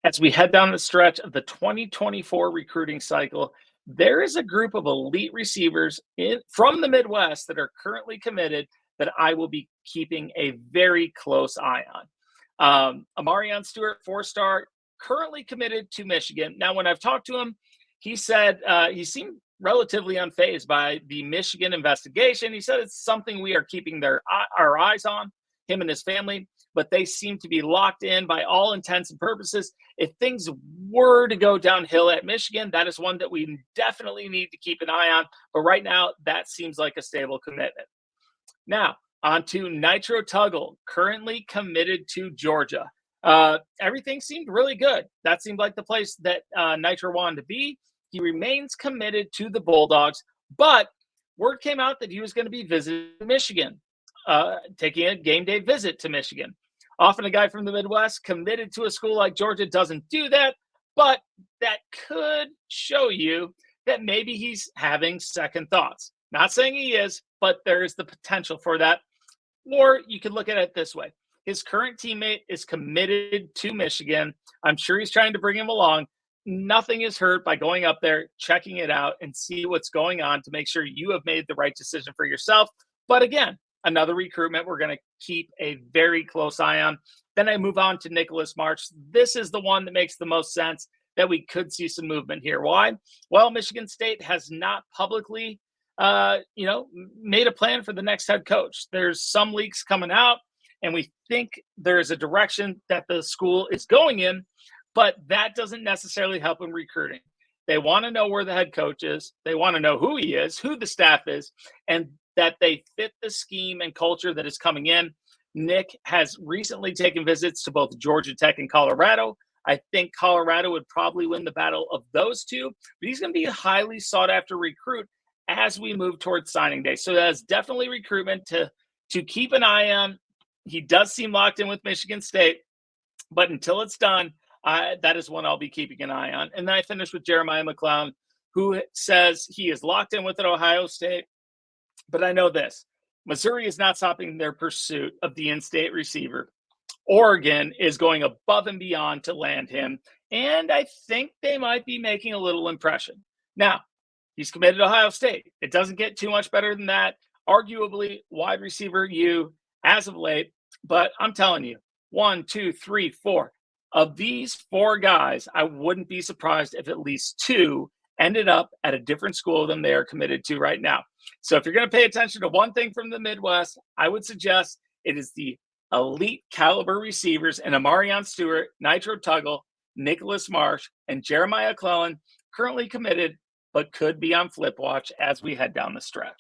As we head down the stretch of the 2024 recruiting cycle, there is a group of elite receivers from the Midwest that are currently committed that I will be keeping a very close eye on. Amarion Stewart, four-star, currently committed to Michigan. Now, when I've talked to him, he said he seemed relatively unfazed by the Michigan investigation. He said it's something we are keeping our eyes on, him and his family, but they seem to be locked in by all intents and purposes. If things were to go downhill at Michigan, that is one that we definitely need to keep an eye on. But right now, that seems like a stable commitment. Now, on to Nitro Tuggle, currently committed to Georgia. Everything seemed really good. That seemed like the place that Nitro wanted to be. He remains committed to the Bulldogs, but word came out that he was going to be visiting Michigan, taking a game day visit to Michigan. Often a guy from the Midwest committed to a school like Georgia doesn't do that, but that could show you that maybe he's having second thoughts. Not saying he is, but there is the potential for that. Or you could look at it this way. His current teammate is committed to Michigan. I'm sure he's trying to bring him along. Nothing is hurt by going up there, checking it out, and see what's going on to make sure you have made the right decision for yourself. But again, another recruitment we're going to keep a very close eye on. Then I move on to Nicholas March. This is the one that makes the most sense that we could see some movement here. Why? Well, Michigan State has not publicly made a plan for the next head coach. There's some leaks coming out, and we think there's a direction that the school is going in, but that doesn't necessarily help in recruiting. They want to know where the head coach is. They want to know who he is, who the staff is, and that they fit the scheme and culture that is coming in. Nick has recently taken visits to both Georgia Tech and Colorado. I think Colorado would probably win the battle of those two, but he's going to be a highly sought-after recruit as we move towards signing day. So that's definitely recruitment to keep an eye on. He does seem locked in with Michigan State, but until it's done, that is one I'll be keeping an eye on. And then I finish with Jeremiah McClown, who says he is locked in with Ohio State. But I know this, Missouri is not stopping their pursuit of the in-state receiver. Oregon is going above and beyond to land him, and I think they might be making a little impression. Now, he's committed to Ohio State. It doesn't get too much better than that. Arguably, wide receiver U as of late. But I'm telling you, 1, 2, 3, 4. Of these 4 guys, I wouldn't be surprised if at least 2 ended up at a different school than they are committed to right now. So if you're going to pay attention to one thing from the Midwest, I would suggest it is the elite caliber receivers in Amarion Stewart, Nitro Tuggle, Nicholas Marsh, and Jeremiah McClellan, currently committed, but could be on flip watch as we head down the stretch.